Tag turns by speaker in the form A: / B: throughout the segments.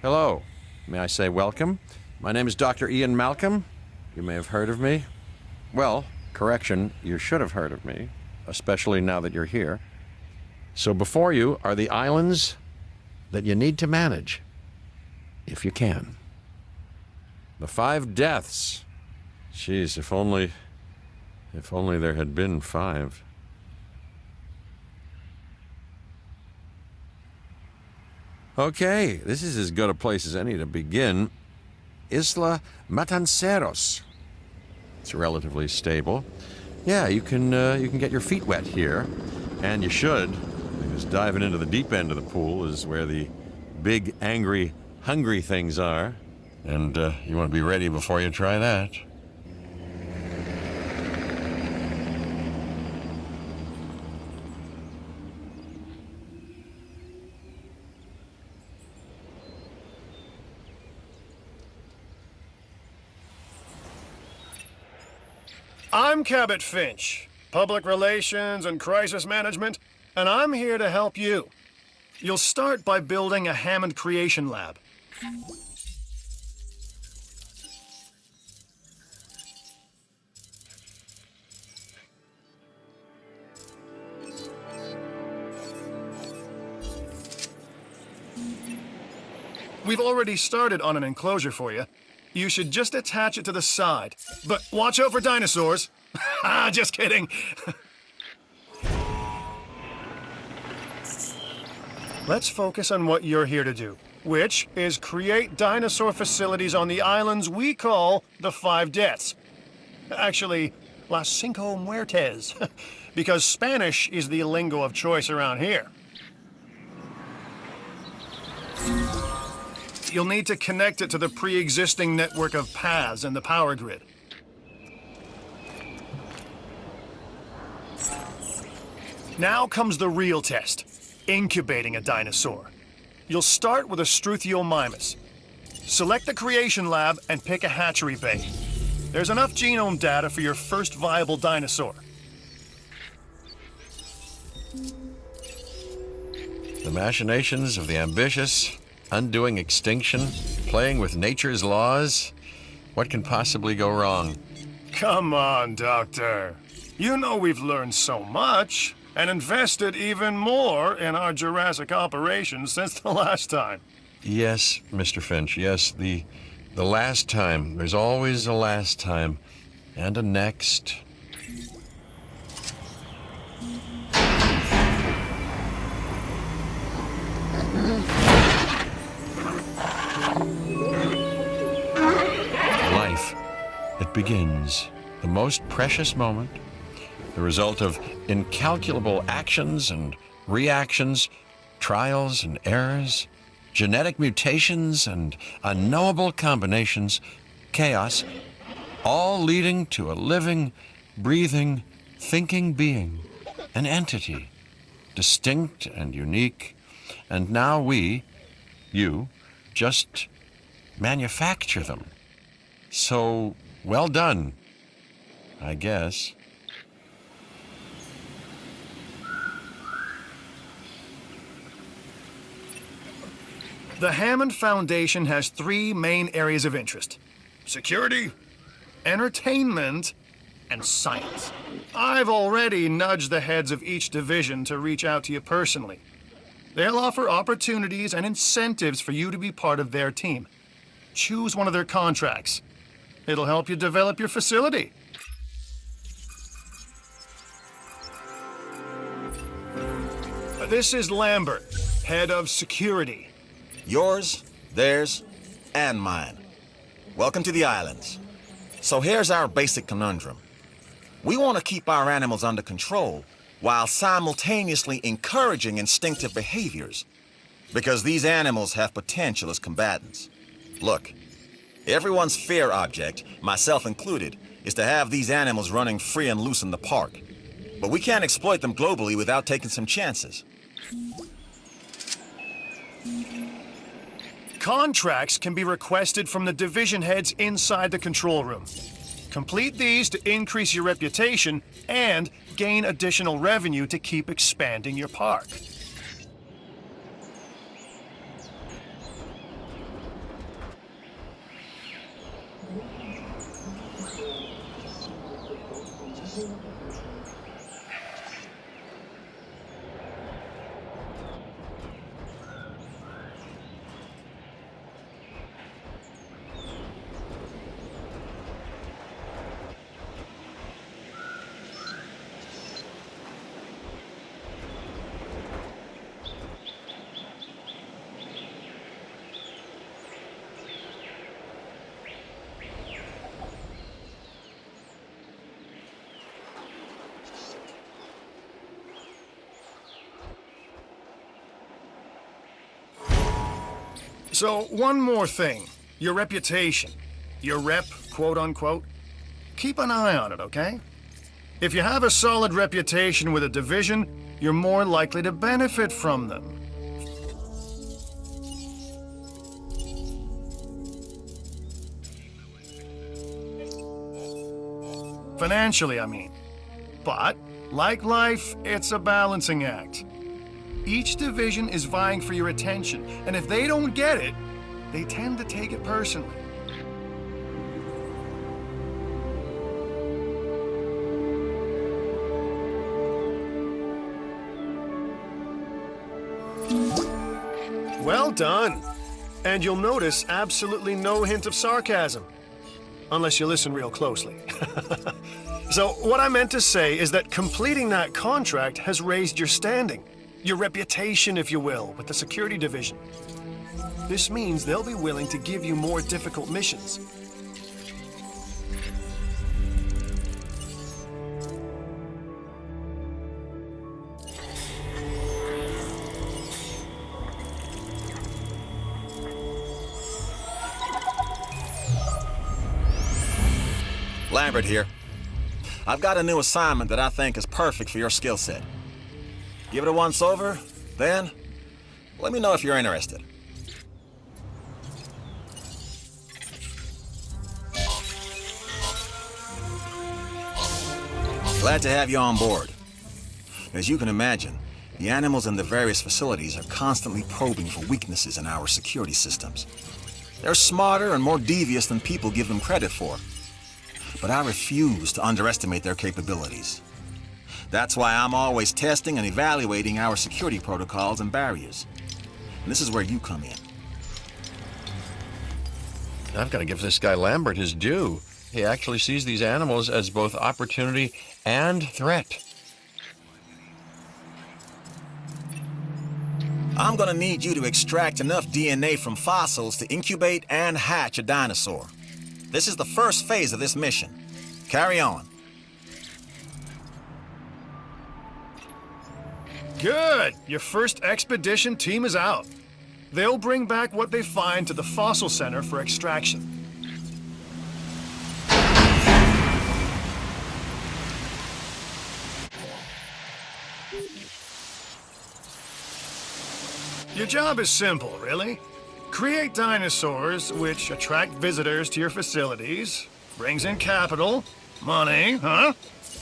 A: Hello. May I say welcome? My name is Dr. Ian Malcolm. You may have heard of me. Well, correction, you should have heard of me, especially now that you're here. So before you are the islands that you need to manage, if you can. The 5 deaths. Jeez, if only there had been 5. Okay, this is as good a place as any to begin. Isla Matanceros. It's relatively stable. Yeah, you can get your feet wet here, and you should, because diving into the deep end of the pool is where the big, angry, hungry things are, and you want to be ready before you try that.
B: I'm Cabot Finch, Public Relations and Crisis Management, and I'm here to help you. You'll start by building a Hammond Creation Lab. We've already started on an enclosure for you. You should just attach it to the side. But watch out for dinosaurs. Just kidding. Let's focus on what you're here to do, which is create dinosaur facilities on the islands we call the 5 Deaths. Actually, Las Cinco Muertes, because Spanish is the lingo of choice around here. You'll need to connect it to the pre-existing network of paths in the power grid. Now comes the real test, incubating a dinosaur. You'll start with a Struthiomimus. Select the creation lab and pick a hatchery bay. There's enough genome data for your first viable dinosaur.
A: The machinations of the ambitious, undoing extinction, playing with nature's laws. What can possibly go wrong?
B: Come on, Doctor. You know we've learned so much and invested even more in our Jurassic operations since the last time.
A: Yes, Mr. Finch, yes, the last time. There's always a last time. And a next. Life. It begins. The most precious moment. The result of incalculable actions and reactions, trials and errors, genetic mutations and unknowable combinations, chaos, all leading to a living, breathing, thinking being, an entity, distinct and unique. And now we, you, just manufacture them. So, well done, I guess.
B: The Hammond Foundation has 3 main areas of interest: security, entertainment, and science. I've already nudged the heads of each division to reach out to you personally. They'll offer opportunities and incentives for you to be part of their team. Choose one of their contracts. It'll help you develop your facility. This is Lambert, head of security.
C: Yours, theirs, and mine. Welcome to the islands. So here's our basic conundrum. We want to keep our animals under control while simultaneously encouraging instinctive behaviors, because these animals have potential as combatants. Look, everyone's fear object, myself included, is to have these animals running free and loose in the park. But we can't exploit them globally without taking some chances.
B: Contracts can be requested from the division heads inside the control room. Complete these to increase your reputation and gain additional revenue to keep expanding your park. So, one more thing. Your reputation. Your rep, quote unquote. Keep an eye on it, okay? If you have a solid reputation with a division, you're more likely to benefit from them. Financially, I mean. But, like life, it's a balancing act. Each division is vying for your attention, and if they don't get it, they tend to take it personally. Well done. And you'll notice absolutely no hint of sarcasm. Unless you listen real closely. So, what I meant to say is that completing that contract has raised your standing. Your reputation, if you will, with the security division. This means they'll be willing to give you more difficult missions.
C: Lambert here. I've got a new assignment that I think is perfect for your skill set. Give it a once over, then let me know if you're interested. Glad to have you on board. As you can imagine, the animals in the various facilities are constantly probing for weaknesses in our security systems. They're smarter and more devious than people give them credit for. But I refuse to underestimate their capabilities. That's why I'm always testing and evaluating our security protocols and barriers. And this is where you come in.
A: I've got to give this guy Lambert his due. He actually sees these animals as both opportunity and threat.
C: I'm gonna need you to extract enough DNA from fossils to incubate and hatch a dinosaur. This is the first phase of this mission. Carry on.
B: Good! Your first expedition team is out. They'll bring back what they find to the fossil center for extraction. Your job is simple, really. Create dinosaurs which attract visitors to your facilities, brings in capital, money, huh?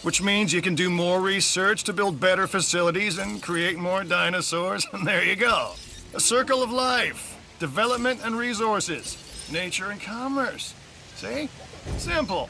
B: Which means you can do more research to build better facilities and create more dinosaurs, and there you go. A circle of life, development and resources, nature and commerce. See? Simple.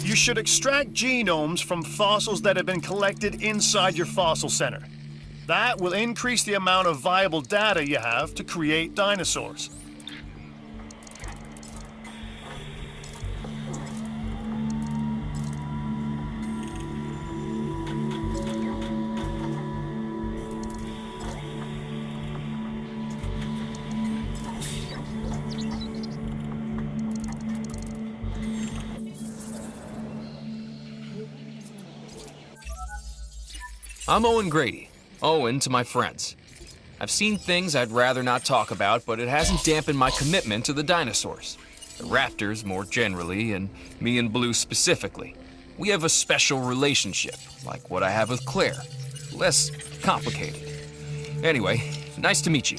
B: You should extract genomes from fossils that have been collected inside your fossil center. That will increase the amount of viable data you have to create dinosaurs.
D: I'm Owen Grady. Owen to my friends. I've seen things I'd rather not talk about, but it hasn't dampened my commitment to the dinosaurs. The raptors more generally, and me and Blue specifically. We have a special relationship, like what I have with Claire. Less complicated. Anyway, Nice to meet you.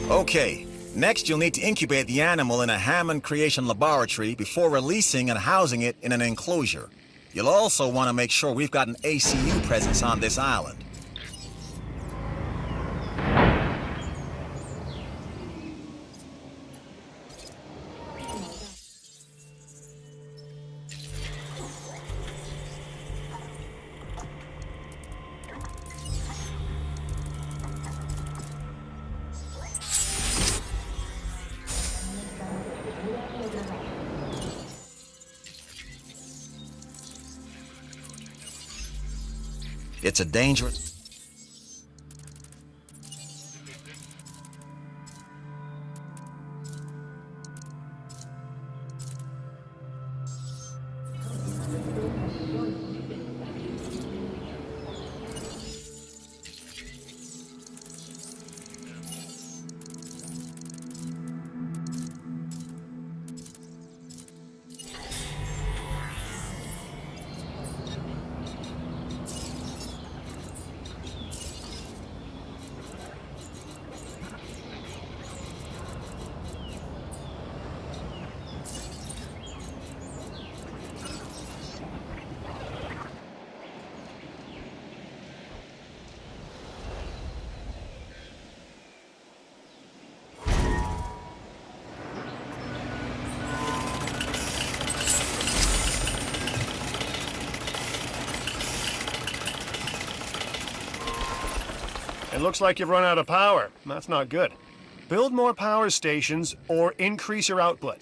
C: Okay, next you'll need to incubate the animal in a Hammond Creation Laboratory before releasing and housing it in an enclosure. You'll also want to make sure we've got an ACU presence on this island. It's a dangerous...
B: It looks like you've run out of power. That's not good. Build more power stations or increase your output.